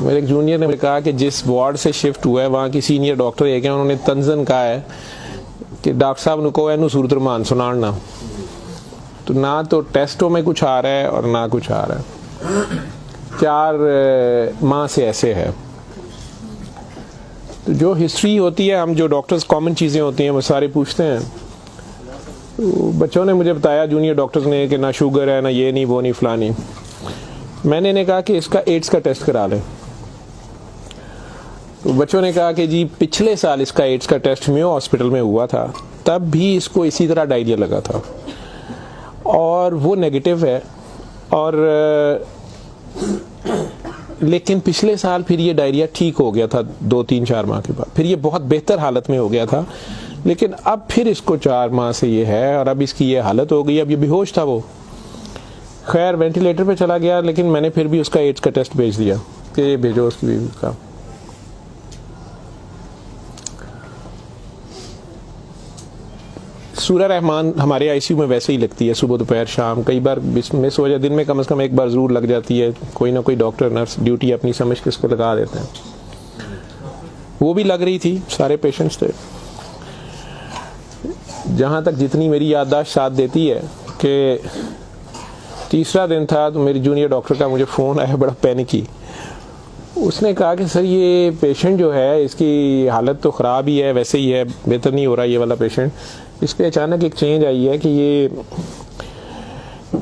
मेरे एक जूनियर ने कहा कि जिस वार्ड से शिफ्ट हुआ है वहाँ की सीनियर डॉक्टर एक है, उन्होंने तंजन कहा है कि डॉक्टर साहब को इनू सूरत रमान सुनाना, तो ना तो टेस्टों में कुछ आ रहा है और ना कुछ आ रहा है। 4 माह से ऐसे है। तो जो हिस्ट्री होती है, हम जो डॉक्टर्स कॉमन चीज़ें होती हैं वो सारे पूछते हैं। तो बच्चों ने मुझे बताया, जूनियर डॉक्टर्स ने, कि ना शुगर है, ना ये नहीं वो नहीं फलानी। मैंने इन्हें कहा कि इसका एड्स का टेस्ट करा लें। तो बच्चों ने कहा कि जी पिछले साल इसका एड्स का टेस्ट मेयो हॉस्पिटल में हुआ था, तब भी इसको इसी तरह डायरिया लगा था और वो नेगेटिव है, और लेकिन पिछले साल फिर ये डायरिया ठीक हो गया था 2-3-4 माह के बाद, फिर ये बहुत बेहतर हालत में हो गया था, लेकिन अब फिर इसको 4 माह से ये है और अब इसकी ये हालत हो गई। अब ये बेहोश था, वो खैर वेंटिलेटर पे चला गया, लेकिन मैंने फिर भी उसका एड्स का टेस्ट भेज दिया कि ये भेजो उसकी बीवी का। सूरह रहमान हमारे आईसीयू में वैसे ही लगती है, सुबह दोपहर शाम, कई बार मिस हो जाए, दिन में कम से कम एक बार ज़रूर लग जाती है। कोई ना कोई डॉक्टर नर्स ड्यूटी अपनी समझ के इसको लगा देते हैं। वो भी लग रही थी, सारे पेशेंट्स थे। जहाँ तक जितनी मेरी याददाश्त साथ देती है कि तीसरा दिन था तो मेरी जूनियर डॉक्टर का मुझे फ़ोन आया, बड़ा पैनिकी। उसने कहा कि सर ये पेशेंट जो है इसकी हालत तो ख़राब ही है, वैसे ही है, बेहतर नहीं हो रहा ये वाला पेशेंट। इस पर अचानक एक चेंज आई है कि ये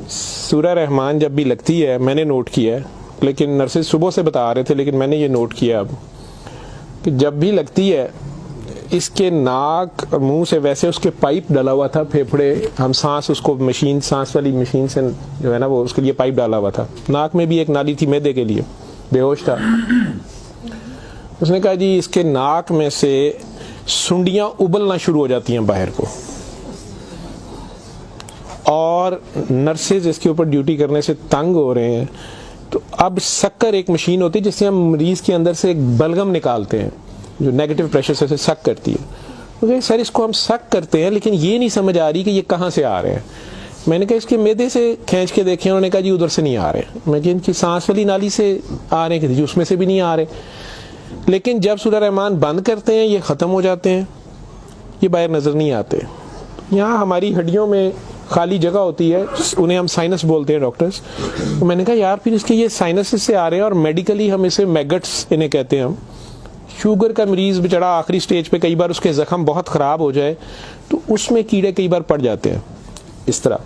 सूरह रहमान जब भी लगती है, मैंने नोट किया है, लेकिन नर्सेज सुबह से बता रहे थे, लेकिन मैंने ये नोट किया अब कि जब भी लगती है इसके नाक और मुंह से वैसे उसके पाइप डाला हुआ था, फेफड़े, हम सांस उसको मशीन, सांस वाली मशीन से जो है ना वो उसके लिए पाइप डाला हुआ था, नाक में भी एक नाली थी मैदे के लिए, बेहोश था। उसने कहा जी इसके नाक में से सुंडियां उबलना शुरू हो जाती हैं बाहर को, और नर्सेज इसके ऊपर ड्यूटी करने से तंग हो रहे हैं। तो अब शक्कर एक मशीन होती है जिससे हम मरीज के अंदर से एक बलगम निकालते हैं जो नेगेटिव प्रेशर से सक करती है। तो सर इसको हम सक करते हैं, लेकिन ये नहीं समझ आ रही कि ये कहाँ से आ रहे हैं। मैंने कहा इसके मैदे से खींच के देखें, उन्होंने कहा जी उधर से नहीं आ रहे। मैं कि इनकी सांस वाली नाली से आ रहे हैं, जी उसमें से भी नहीं आ रहे। लेकिन जब सूरह रहमान बंद करते हैं ये ख़त्म हो जाते हैं, ये बाहर नज़र नहीं आते। यहाँ हमारी हड्डियों में खाली जगह होती है, उन्हें हम साइनस बोलते हैं डॉक्टर्स। तो मैंने कहा यार फिर इसके ये साइनस से आ रहे हैं, और मेडिकली हम इसे मैगट्स इन्हें कहते हैं। हम शुगर का मरीज बेचारा आखिरी स्टेज पे, कई बार उसके जख्म बहुत ख़राब हो जाए तो उसमें कीड़े कई बार पड़ जाते हैं इस तरह।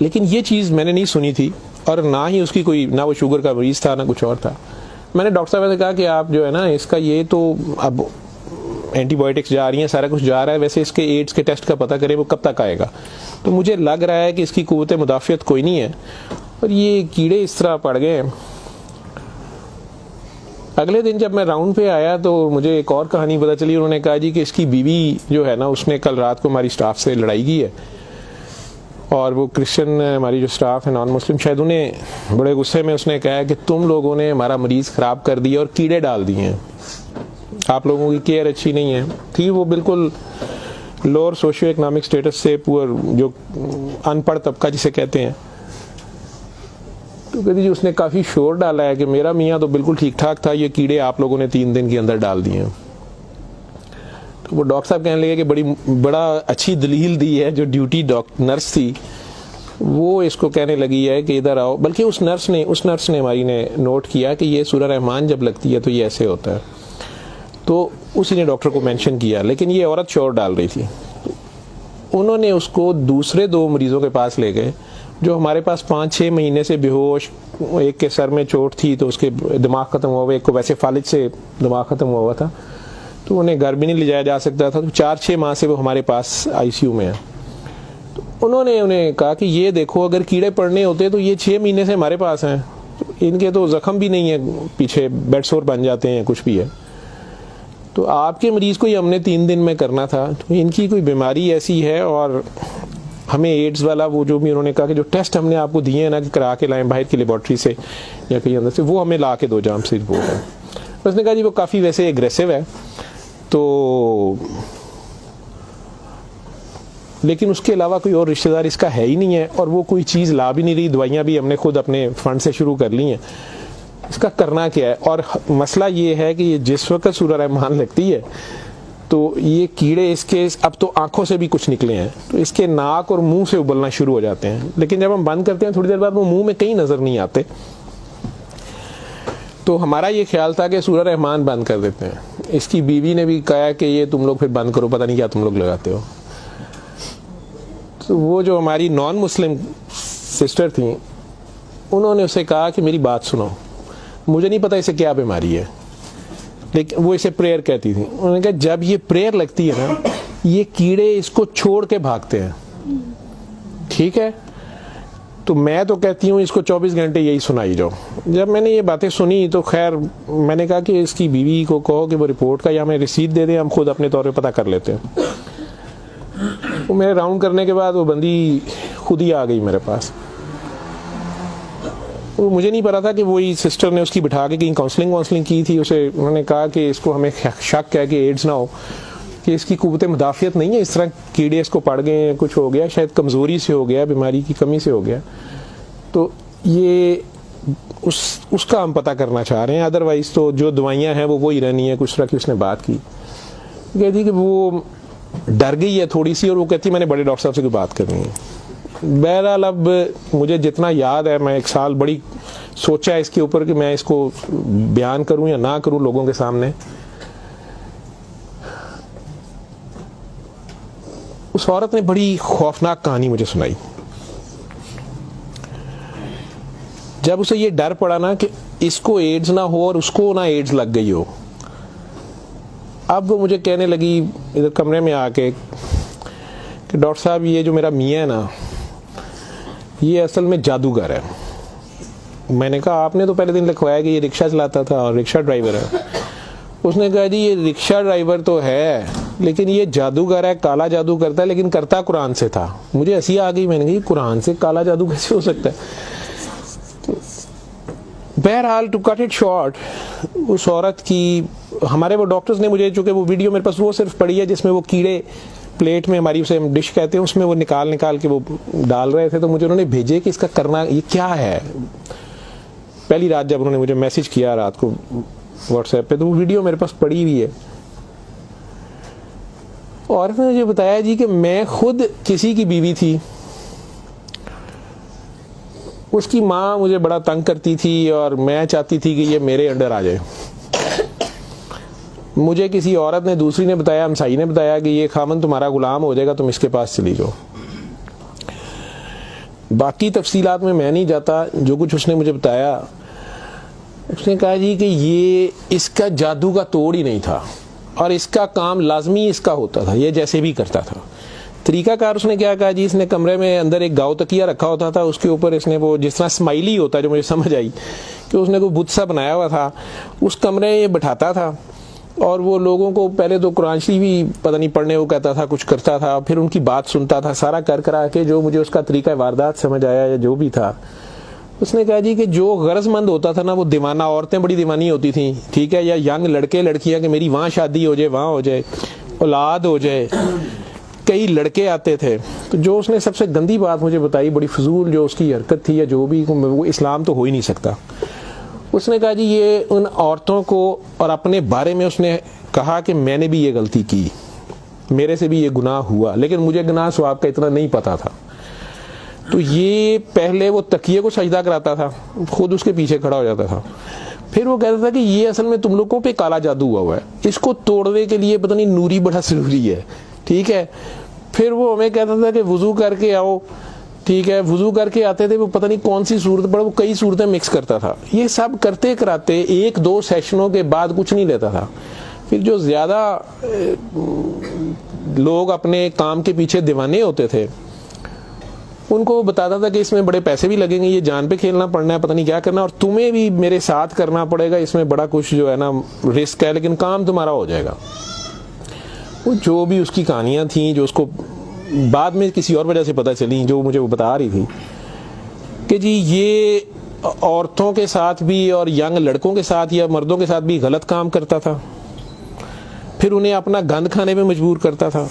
लेकिन ये चीज़ मैंने नहीं सुनी थी, और ना ही उसकी कोई, ना वो शुगर का मरीज़ था ना कुछ और था। मैंने डॉक्टर साहब से कहा कि आप जो है ना इसका ये तो अब एंटीबायोटिक्स जा रही हैं, सारा कुछ जा रहा है, वैसे इसके एड्स के टेस्ट का पता करें वो कब तक आएगा। तो मुझे लग रहा है कि इसकी क़ुव्वत मुदाफ़ियत कोई नहीं है, और ये कीड़े इस तरह पड़ गए। अगले दिन जब मैं राउंड पे आया तो मुझे एक और कहानी पता चली। उन्होंने कहा जी कि इसकी बीवी जो है ना उसने कल रात को हमारी स्टाफ से लड़ाई की है, और वो क्रिश्चियन हमारी जो स्टाफ है नॉन मुस्लिम, शायद उन्हें बड़े गुस्से में उसने कहा कि तुम लोगों ने हमारा मरीज़ ख़राब कर दिया और कीड़े डाल दिए हैं, आप लोगों की केयर अच्छी नहीं है। थी वो बिल्कुल लोअर सोशियो इकनॉमिक स्टेटस से, पुअर, जो अनपढ़ तबका जिसे कहते हैं। तो कहती जी उसने काफ़ी शोर डाला है कि मेरा मियाँ तो बिल्कुल ठीक ठाक था, ये कीड़े आप लोगों ने 3 दिन के अंदर डाल दिए हैं। तो वो डॉक्टर साहब कहने लगे कि बड़ा अच्छी दलील दी है। जो ड्यूटी नर्स थी वो इसको कहने लगी है कि इधर आओ, बल्कि उस नर्स ने हमारी ने नोट किया कि ये सूरह रहमान जब लगती है तो ये ऐसे होता है। तो उसी ने डॉक्टर को मेंशन किया, लेकिन ये औरत शोर डाल रही थी। तो उन्होंने उसको दूसरे 2 मरीज़ों के पास ले गए जो हमारे पास 5-6 महीने से बेहोश, एक के सर में चोट थी तो उसके दिमाग ख़त्म हुआ हुआ, एक को वैसे फालिज से दिमाग ख़त्म हुआ हुआ था, तो उन्हें घर भी नहीं ले जाया जा सकता था। तो 4-6 माह से वो हमारे पास आईसीयू में है। तो उन्होंने उन्हें कहा कि ये देखो अगर कीड़े पड़ने होते तो ये 6 महीने से हमारे पास हैं, तो इनके तो ज़ख्म भी नहीं है, पीछे बेड सोर बन जाते हैं, कुछ भी है, तो आपके मरीज़ को ही हमने 3 दिन में करना था। तो इनकी कोई बीमारी ऐसी है, और हमें एड्स वाला वो जो भी उन्होंने कहा कि जो टेस्ट हमने आपको दिए हैं ना कि करा के लाएं बाहर की लेबॉर्ट्री से या कहीं अंदर से, वो हमें ला के दो जाम से रिपोर्ट है। उसने कहा जी वो काफ़ी वैसे एग्रेसिव है, तो लेकिन उसके अलावा कोई और रिश्तेदार इसका है ही नहीं है, और वो कोई चीज़ ला भी नहीं रही, दवाइयाँ भी हमने खुद अपने फंड से शुरू कर ली हैं। इसका करना क्या है। और मसला ये है कि ये जिस वक्त सूरह रहमान लगती है तो ये कीड़े इसके अब तो आंखों से भी कुछ निकले हैं, तो इसके नाक और मुंह से उबलना शुरू हो जाते हैं। लेकिन जब हम बंद करते हैं थोड़ी देर बाद वो मुंह में कहीं नजर नहीं आते। तो हमारा ये ख्याल था कि सूरह रहमान बंद कर देते हैं। इसकी बीवी ने भी कहा कि ये तुम लोग फिर बंद करो, पता नहीं क्या तुम लोग लगाते हो। तो वो जो हमारी नॉन मुस्लिम सिस्टर थी उन्होंने उसे कहा कि मेरी बात सुनो, मुझे नहीं पता इसे क्या बीमारी है, लेकिन वो इसे प्रेयर कहती थी। उन्होंने कहा जब ये प्रेयर लगती है ना, ये कीड़े इसको छोड़ के भागते हैं, ठीक है। तो मैं तो कहती हूँ इसको 24 घंटे यही सुनाई जाओ। जब मैंने ये बातें सुनी तो खैर मैंने कहा कि इसकी बीवी को कहो कि वो रिपोर्ट का या हमें रिसीट दे दें, हम खुद अपने तौर पे पता कर लेते हैं। तो मेरे राउंड करने के बाद वो बंदी खुद ही आ गई मेरे पास। वो मुझे नहीं पता था कि वही सिस्टर ने उसकी बिठा के कहीं काउंसलिंग की थी। उसे उन्होंने कहा कि इसको हमें शक है कि एड्स ना हो, कि इसकी कुव्वत मुदाफ़ियत नहीं है, इस तरह कीड़े इसको पड़ गए, कुछ हो गया, शायद कमज़ोरी से हो गया, बीमारी की कमी से हो गया। तो ये उसका हम पता करना चाह रहे हैं। अदरवाइज़ तो जो दवाइयाँ हैं वो वही रहनी है। कुछ तरह की उसने बात की, कहती कि वो डर गई है थोड़ी सी और वो कहती मैंने बड़े डॉक्टर साहब से कोई बात करनी है। बहरहाल अब मुझे जितना याद है, मैं 1 साल बड़ी सोचा इसके ऊपर कि मैं इसको बयान करूं या ना करूं लोगों के सामने। उस औरत ने बड़ी खौफनाक कहानी मुझे सुनाई। जब उसे ये डर पड़ा ना कि इसको एड्स ना हो और उसको ना एड्स लग गई हो, अब वो मुझे कहने लगी इधर कमरे में आके कि डॉक्टर साहब ये जो मेरा मियाँ है ना, ये असल में जादूगर है। मैंने कहा आपने तो पहले दिन लिखवाया कि ये रिक्शा चलाता था और रिक्शा ड्राइवर है। उसने कहा जी ये रिक्शा ड्राइवर तो है लेकिन ये जादूगर है, काला जादू करता है, लेकिन करता कुरान से था। मुझे हंसी आ गई, मैंने कहा कुरान से काला जादू कैसे हो सकता है। बहरहाल टू कट इट शॉर्ट, उस औरत की हमारे वो डॉक्टर्स ने मुझे, चूंकि वो वीडियो मेरे पास वो सिर्फ पड़ी है जिसमें वो कीड़े प्लेट में, हमारी उसे डिश कहते हैं, उसमें वो निकाल के वो डाल रहे थे। तो मुझे उन्होंने भेजे कि इसका करना ये क्या है। पहली रात जब उन्होंने मुझे मैसेज किया रात को व्हाट्सएप पे, तो वो वीडियो मेरे पास पड़ी हुई है। औरत ने मुझे बताया जी कि मैं खुद किसी की बीवी थी, उसकी माँ मुझे बड़ा तंग करती थी और मैं चाहती थी कि ये मेरे अंडर आ जाए। मुझे किसी औरत ने, दूसरी ने बताया, हमसाई ने बताया कि ये खामन तुम्हारा गुलाम हो जाएगा, तुम इसके पास चली जाओ। बाकी तफसीलात में मैं नहीं जाता। जो कुछ उसने मुझे बताया, उसने कहा जी कि ये इसका जादू का तोड़ ही नहीं था और इसका काम लाजमी इसका होता था, ये जैसे भी करता था। तरीकाकार उसने क्या कहा जी, इसने कमरे में अंदर एक गाव तकिया रखा होता था, उसके ऊपर इसने वो जिस तरह स्माइली होता है, जो मुझे समझ आई कि उसने कोई बुत सा बनाया हुआ था, उस कमरे में ये बैठाता था और वो लोगों को पहले तो कुरान शरीफ भी पता नहीं पढ़ने को कहता था, कुछ करता था, फिर उनकी बात सुनता था, सारा कर करा के जो मुझे उसका तरीका वारदात समझ आया या जो भी था। उसने कहा जी कि जो गरजमंद होता था ना, वो दीवाना, औरतें बड़ी दीवानी होती थी, ठीक है, या यंग लड़के लड़कियां कि मेरी वहाँ शादी हो जाए, वहाँ हो जाए, औलाद हो जाए, कई लड़के आते थे। तो जो उसने सबसे गंदी बात मुझे बताई, बड़ी फजूल जो उसकी हरकत थी या जो भी, वो इस्लाम तो हो ही नहीं सकता। उसने कहा जी ये उन औरतों को, और अपने बारे में उसने कहा कि मैंने भी ये गलती की, मेरे से भी ये गुनाह हुआ, लेकिन मुझे गुनाह सवाब का इतना नहीं पता था। तो ये पहले वो तकिए को सजदा कराता था, खुद उसके पीछे खड़ा हो जाता था, फिर वो कहता था कि ये असल में तुम लोगों पे काला जादू हुआ है, इसको तोड़ने के लिए पता नहीं नूरी बड़ा जरूरी है, ठीक है। फिर वो हमें कहता था कि वुजू करके आओ, ठीक है, वुजू करके आते थे, वो पता नहीं कौन सी सूरत पड़ा, वो कई सूरतें मिक्स करता था। ये सब करते कराते 1-2 सेशनों के बाद कुछ नहीं लेता था। फिर जो ज्यादा लोग अपने काम के पीछे दीवाने होते थे, उनको वो बताता था कि इसमें बड़े पैसे भी लगेंगे, ये जान पे खेलना पड़ना है, पता नहीं क्या करना, और तुम्हें भी मेरे साथ करना पड़ेगा, इसमें बड़ा कुछ जो है ना रिस्क है, लेकिन काम तुम्हारा हो जाएगा। वो जो भी उसकी कहानियां थी, जो उसको बाद में किसी और वजह से पता चली, जो मुझे वो बता रही थी कि जी ये औरतों के साथ भी और यंग लड़कों के साथ या मर्दों के साथ भी गलत काम करता था, फिर उन्हें अपना गंद खाने पे मजबूर करता था,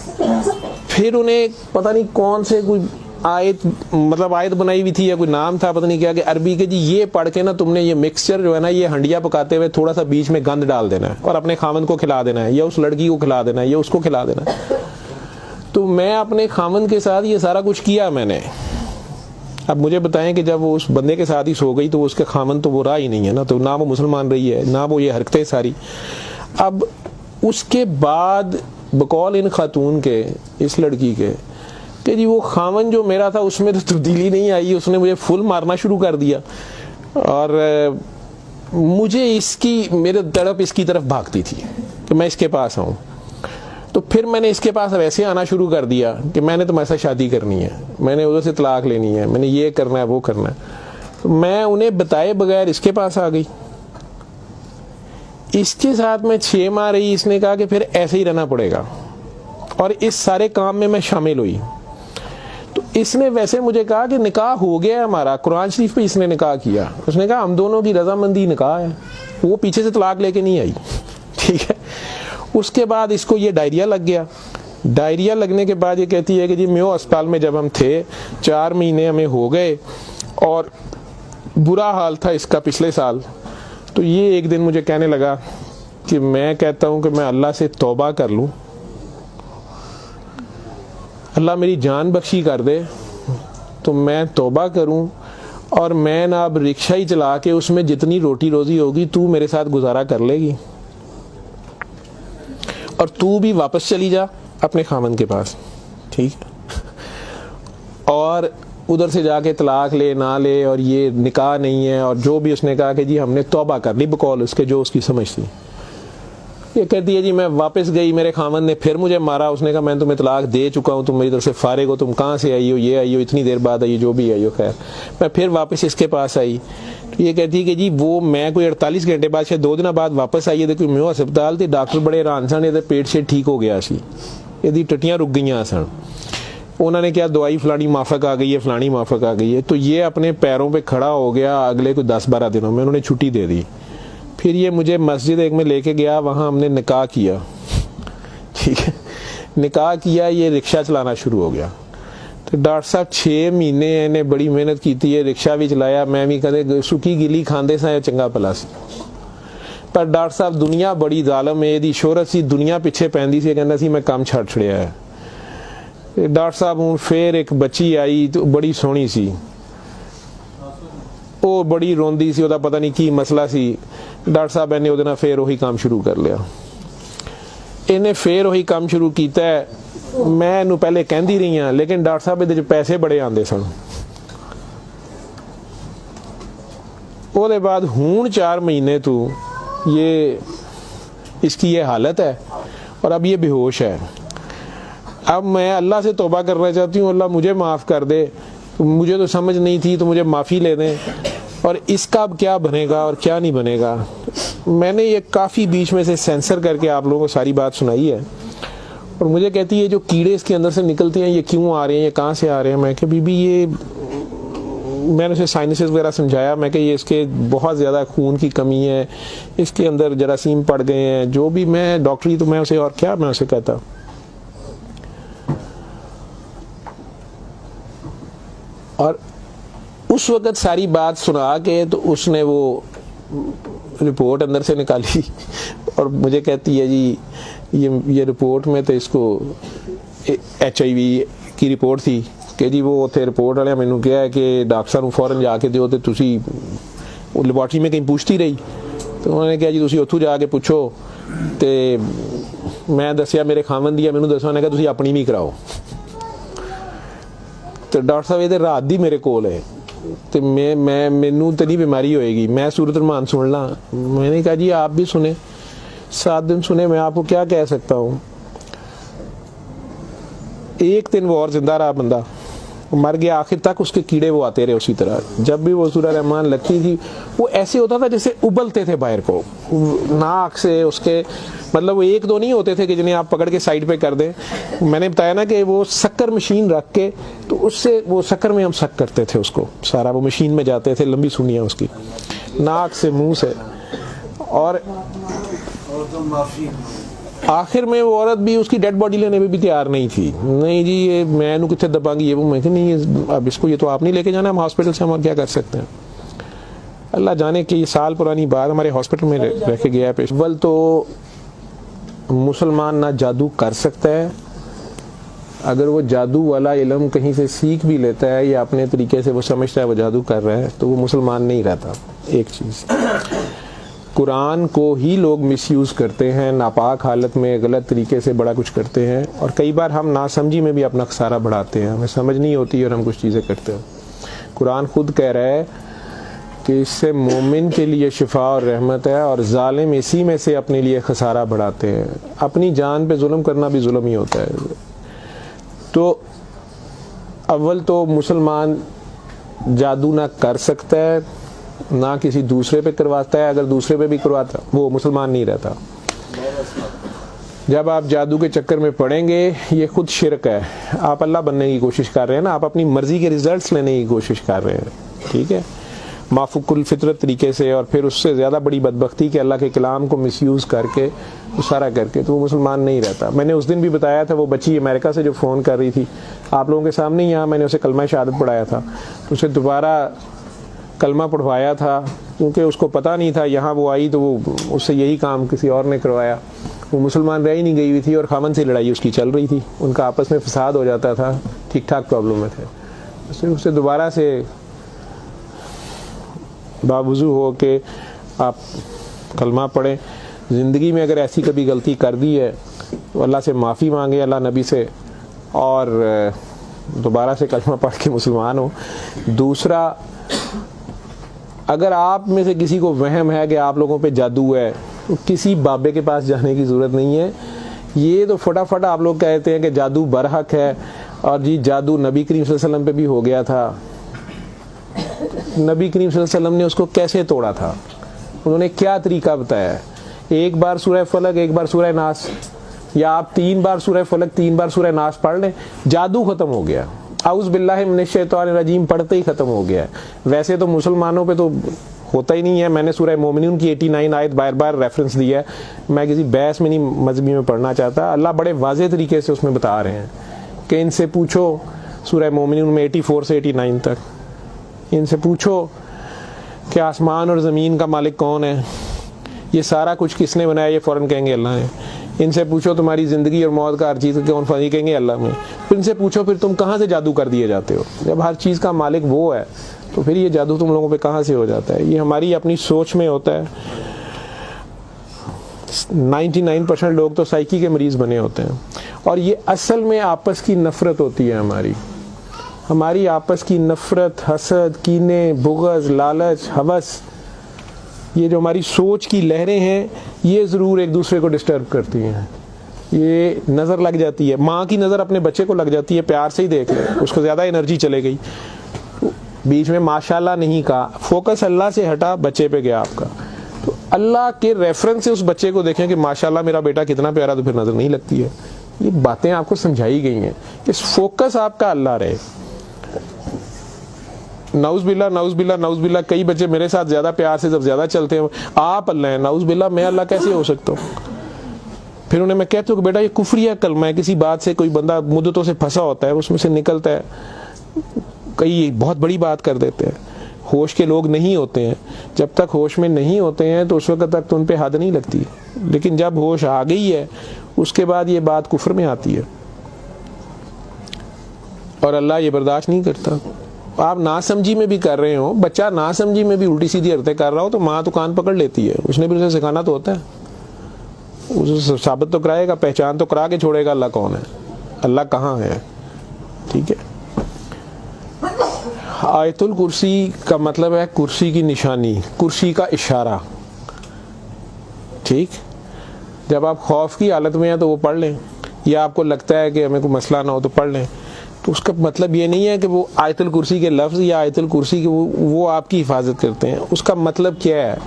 फिर उन्हें पता नहीं कौन से कोई आयत, मतलब आयत बनाई हुई थी या कोई नाम था पता नहीं क्या, कि अरबी के जी ये पढ़ के ना तुमने ये मिक्सचर जो है ना, ये हंडिया पकाते हुए थोड़ा सा बीच में गंद डाल देना है और अपने खामन को खिला देना है, या उस लड़की को खिला देना है, या उसको खिला देना है। तो मैं अपने खामन के साथ ये सारा कुछ किया मैंने। अब मुझे बताएं कि जब वो उस बंदे के साथ ही सो गई तो उसका खामन तो वो रहा ही नहीं है ना, तो ना वो मुसलमान रही है ना वो ये हरकतें सारी। अब उसके बाद बकौल इन खातून के, इस लड़की के, कि जी वो खामन जो मेरा था उसमें तो तब्दीली नहीं आई, उसने मुझे फुल मारना शुरू कर दिया और मुझे इसकी, मेरे तड़प इसकी तरफ भागती थी कि मैं इसके पास आऊँ। तो फिर मैंने इसके पास वैसे आना शुरू कर दिया कि मैंने तुम्हारे साथ शादी करनी है, मैंने उधर से तलाक लेनी है, मैंने ये करना है वो करना है। तो मैं उन्हें बताए बगैर इसके पास आ गई। इसके साथ मैं 6 माह रही, इसने कहा कि फिर ऐसे ही रहना पड़ेगा और इस सारे काम में मैं शामिल हुई। तो इसने वैसे मुझे कहा कि निकाह हो गया है हमारा, कुरान शरीफ पे इसने निकाह किया, उसने कहा हम दोनों की रजामंदी निकाह है, वो पीछे से तलाक लेके नहीं आई, ठीक है। उसके बाद इसको ये डायरिया लग गया। डायरिया लगने के बाद ये कहती है कि जी मेयो अस्पताल में जब हम थे 4 महीने हमें हो गए और बुरा हाल था इसका पिछले साल। तो ये एक दिन मुझे कहने लगा कि मैं कहता हूँ कि मैं अल्लाह से तौबा कर लूँ, अल्लाह मेरी जान बख्शी कर दे तो मैं तौबा करूँ और मैं ना अब रिक्शा ही चला के उसमें जितनी रोटी रोजी होगी तू मेरे साथ गुजारा कर लेगी और तू भी वापस चली जा अपने खामन के पास, ठीक है। और उधर से जाके तलाक ले ना ले और ये निकाह नहीं है और जो भी उसने कहा कि जी हमने तौबा कर ली बकौल उसके जो उसकी समझ थी। ये कहती है जी मैं वापस गई, मेरे खामन ने फिर मुझे मारा, उसने कहा मैं तुम्हें तलाक दे चुका हूँ, तुम मेरी तरफ से फारिग हो, तुम कहाँ से आई हो, ये आई हो, इतनी देर बाद आई हो, जो भी आई हो। खैर मैं फिर वापस इसके पास आई। तो ये कहती है कि जी वो मैं कोई 48 घंटे बाद शायद 2 दिन बाद वापस आई है, देखो मैं अस्पताल थी, डॉक्टर बड़े हैरान सन, ये पेट से ठीक हो गया सी, यदि टट्टियाँ रुक गई सन। उन्होंने क्या दवाई फलानी माफक आ गई है, फलानी माफक आ गई है। तो ये अपने पैरों पे खड़ा हो गया। अगले कोई 10-12 दिनों में उन्होंने छुट्टी दे दी। फिर ये मुझे मस्जिद एक में लेके गया, वहाँ हमने निकाह किया, ठीक है। निकाह किया, ये रिक्शा चलाना शुरू हो गया। तो डॉक्टर साहब 6 महीने इन्हें बड़ी मेहनत की थी, ये रिक्शा भी चलाया, मैं भी कदे सुखी गिली खांदे सा चंगा भला सी। पर डॉक्टर साहब दुनिया बड़ी जालम है, यदि शोहरत सी दुनिया पिछे पैंदी सी, कहना सी मैं काम छड़ छड़िया है। डॉक्टर साहब हूँ फिर एक बच्ची आई तो बड़ी सोहनी सी, वो बड़ी रोंदी सी, ਉਹਦਾ पता नहीं की मसला सी। डॉक्टर साहब ने ਉਹਦੇ ਨਾਲ फिर वही काम शुरू कर लिया। इन्हें फिर वही काम शुरू किया है। मैं ਇਹਨੂੰ पहले कहती रही हाँ, लेकिन डॉक्टर साहब ਇਹਦੇ 'ਚ पैसे बड़े आते सन। ਉਹਦੇ बाद हूँ 4 महीने तो ये इसकी ये हालत है और अब ये बेहोश है। अब मैं अल्लाह से तौबा करना चाहती हूँ, अल्लाह मुझे माफ़ कर दे, तो मुझे तो समझ नहीं थी, तो मुझे माफ़ी ले दें। और इसका अब क्या बनेगा और क्या नहीं बनेगा, मैंने ये काफ़ी बीच में से सेंसर करके आप लोगों को सारी बात सुनाई है। और मुझे कहती है जो कीड़े इसके अंदर से निकलते हैं ये क्यों आ रहे हैं, ये कहाँ से आ रहे हैं। मैं कि बीबी ये, मैंने उसे साइनसेस वगैरह समझाया, मैं कि ये इसके बहुत ज़्यादा खून की कमी है, इसके अंदर जरासीम पड़ गए हैं, जो भी। मैं डॉक्टरी तो मैं उसे और क्या मैं उसे कहता। और उस वक़्त सारी बात सुना के तो उसने वो रिपोर्ट अंदर से निकाली और मुझे कहती है जी ये रिपोर्ट में तो इसको HIV की रिपोर्ट थी कि जी वो उत्थे रिपोर्ट वाले मैनू कहा है कि डॉक्टर साहब फौरन जाके दिओ ते तुसी वो लैबोरेटरी में कहीं पूछती रही। तो उन्होंने कहा जी तुसी उत्थों जाके पूछो। तो मैं दसिया मेरे खामन दी मैनू दसो, उन्हें कहा तुसी अपनी भी कराओ। तो डॉक्टर साहब ये रात दी मेरे कोल है, तो मैं मैनू तो नहीं बीमारी होएगी, मैं सूरत रहमान सुन ला। मैंने कहा जी आप भी सुने, 7 दिन सुने, मैं आपको क्या कह सकता हूँ। 1 दिन वो और जिंदा रहा, बंदा मर गया। आखिर तक उसके कीड़े वो आते रहे उसी तरह। जब भी वो सूरत रहमान लगती थी वो ऐसे होता था जैसे उबलते थे बाहर को, नाक से उसके, मतलब वो 1-2 नहीं होते थे कि जिन्हें आप पकड़ के साइड पे कर दें। मैंने बताया ना कि वो शक्कर मशीन रख के, तो उससे वो शक्कर में हम शक करते थे उसको सारा, वो मशीन में जाते थे, लंबी सुनियाँ उसकी नाक से मुंह से। और तो माफी आखिर में वो औरत भी उसकी डेड बॉडी लेने में भी तैयार नहीं थी। नहीं जी ये मैं इन्हू कितने दबांगी, ये वो। मैं नहीं, अब इसको ये तो आप नहीं लेके जाना, हम हॉस्पिटल से हम और क्या कर सकते हैं। अल्लाह जाने कि ये साल पुरानी बात हमारे हॉस्पिटल में रह के गया है पेश। अव्वल तो मुसलमान ना जादू कर सकता है, अगर वो जादू वाला इल्म कहीं से सीख भी लेता है या अपने तरीके से वो समझता है वो जादू कर रहा है, तो वो मुसलमान नहीं रहता। एक चीज़, कुरान को ही लोग मिसयूज़ करते हैं, नापाक हालत में गलत तरीके से बड़ा कुछ करते हैं, और कई बार हम नासमझी में भी अपना खसारा बढ़ाते हैं, हमें समझ नहीं होती और हम कुछ चीज़ें करते हैं। कुरान खुद कह रहा है कि इससे मोमिन के लिए शिफा और रहमत है, और जालिम इसी में से अपने लिए खसारा बढ़ाते हैं। अपनी जान पे जुल्म करना भी जुल्म ही होता है। तो अव्वल तो मुसलमान जादू ना कर सकता है, ना किसी दूसरे पे करवाता है। अगर दूसरे पे भी करवाता वो मुसलमान नहीं रहता। जब आप जादू के चक्कर में पड़ेंगे, ये खुद शिरक है। आप अल्लाह बनने की कोशिश कर रहे हैं ना, आप अपनी मर्जी के रिजल्ट्स लेने की कोशिश कर रहे हैं, ठीक है, माफुकुल फितरत तरीके से, और फिर उससे ज़्यादा बड़ी बदबख्ती कि अल्लाह के कलाम को मिसयूज़ करके सारा करके, तो वो मुसलमान नहीं रहता। मैंने उस दिन भी बताया था, वो बच्ची अमेरिका से जो फ़ोन कर रही थी आप लोगों के सामने, यहाँ मैंने उसे कलमा शहादत पढ़ाया था, तो उसे दोबारा कलमा पढ़वाया था, क्योंकि उसको पता नहीं था। यहाँ वो आई तो वो उससे यही काम किसी और ने करवाया। वो मुसलमान रह ही नहीं गई हुई थी, और खामन से लड़ाई उसकी चल रही थी, उनका आपस में फसाद हो जाता था, ठीक ठाक प्रॉब्लम में थे। उससे दोबारा से बावजू हो के आप कलमा पढ़ें। ज़िंदगी में अगर ऐसी कभी गलती कर दी है तो अल्लाह से माफ़ी मांगे, अल्लाह नबी से, और दोबारा से कलमा पढ़ के मुसलमान हो। दूसरा, अगर आप में से किसी को वहम है कि आप लोगों पे जादू है, तो किसी बाबे के पास जाने की ज़रूरत नहीं है। ये तो फटाफट आप लोग कहते हैं कि जादू बरहक है, और जी जादू नबी करीम सल्लल्लाहु अलैहि वसल्लम पे भी हो गया था। नबी करीम सल्लल्लाहु अलैहि वसल्लम ने उसको कैसे तोड़ा था, उन्होंने क्या तरीका बताया? एक बार सूरह फलक, एक बार सूरह नास, या आप 3 बार सूरह फलक 3 बार सूरह नास पढ़ लें, जादू ख़त्म हो गया। औज़ु बिल्लाहि मिनश शैतानिर रजीम पढ़ते ही ख़त्म हो गया। वैसे तो मुसलमानों पे तो होता ही नहीं है। मैंने सूरह मोमिनून की 89 आयत बार बार रेफरेंस दिया है, मैं किसी बहस में नहीं मजहबी में पढ़ना चाहता। अल्लाह बड़े वाज़ेह तरीके से उसमें बता रहे हैं कि इनसे पूछो, सूरह मोमिनून में 84 से 89 तक, इनसे पूछो कि आसमान और ज़मीन का मालिक कौन है, ये सारा कुछ किसने बनाया, ये फ़ौरन कहेंगे अल्लाह ने। इनसे पूछो तुम्हारी ज़िंदगी और मौत का हर चीज़ कौन फनी, कहेंगे अल्लाह में। फिर इनसे पूछो फिर तुम कहाँ से जादू कर दिए जाते हो, जब हर चीज़ का मालिक वो है, तो फिर ये जादू तुम लोगों पे कहाँ से हो जाता है? ये हमारी अपनी सोच में होता है। 99% लोग तो साइकी के मरीज़ बने होते हैं, और ये असल में आपस की नफ़रत होती है। हमारी आपस की नफ़रत, हसद, कीने, बुग़्ज़, लालच, हवस, ये जो हमारी सोच की लहरें हैं, ये ज़रूर एक दूसरे को डिस्टर्ब करती हैं। ये नज़र लग जाती है, माँ की नज़र अपने बच्चे को लग जाती है, प्यार से ही देख ले, उसको ज़्यादा एनर्जी चले गई, बीच में माशाल्लाह नहीं कहा, फोकस अल्लाह से हटा, बच्चे पे गया आपका। तो अल्लाह के रेफरेंस से उस बच्चे को देखें कि माशाल्लाह मेरा बेटा कितना प्यारा, तो फिर नज़र नहीं लगती है। ये बातें आपको समझाई गई हैं, इस फोकस आपका अल्लाह रहे। नाउज़ बिल्ला, कई बच्चे मेरे साथ ज़्यादा प्यार से जब ज़्यादा चलते हैं, आप अल्लाह हैं, नाउज़ बिल्ला मैं अल्लाह कैसे हो सकता हूँ? फिर उन्हें मैं कहता हूँ कि बेटा ये कुफ्रिया कलमा है। किसी बात से कोई बंदा मुद्दतों से फंसा होता है, उसमें से निकलता है, कई बहुत बड़ी बात कर देते हैं। होश के लोग नहीं होते हैं, जब तक होश में नहीं होते हैं तो उस वक्त तक तो उन पे हद नहीं लगती, लेकिन जब होश आ गई है उसके बाद ये बात कुफ्र में आती है, और अल्लाह ये बर्दाश्त नहीं करता। आप नासमझी में भी कर रहे हो, बच्चा नासमझी में भी उल्टी सीधी हरकतें कर रहा हो, तो माँ तो कान पकड़ लेती है, उसने भी उसे सिखाना तो होता है, उसे साबित तो कराएगा, पहचान तो करा के छोड़ेगा अल्लाह कौन है, अल्लाह कहाँ है। ठीक है, आयतुल कुर्सी का मतलब है कुर्सी की निशानी, कुर्सी का इशारा। ठीक, जब आप खौफ की हालत में हैं तो वो पढ़ लें, या आपको लगता है कि हमें कोई मसला ना हो तो पढ़ लें, तो उसका मतलब ये नहीं है कि वो आयतुल कुर्सी के लफ्ज़ या आयतुल कुर्सी के वो आपकी हिफाजत करते हैं। उसका मतलब क्या है?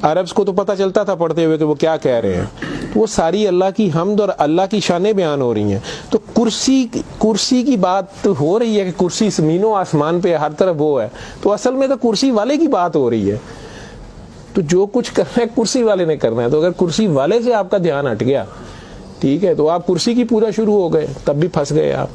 अरब्स को तो पता चलता था पढ़ते हुए कि वो क्या कह रहे हैं, तो वो सारी अल्लाह की हम्द और अल्लाह की शानें बयान हो रही हैं। तो कुर्सी की बात तो हो रही है कि कुर्सी ज़मीनों आसमान पे हर तरफ वो है, तो असल में तो कुर्सी वाले की बात हो रही है। तो जो कुछ करना है कुर्सी वाले ने करना है, तो अगर कुर्सी वाले से आपका ध्यान हट गया ठीक है, तो आप कुर्सी की पूजा शुरू हो गए, तब भी फंस गए आप।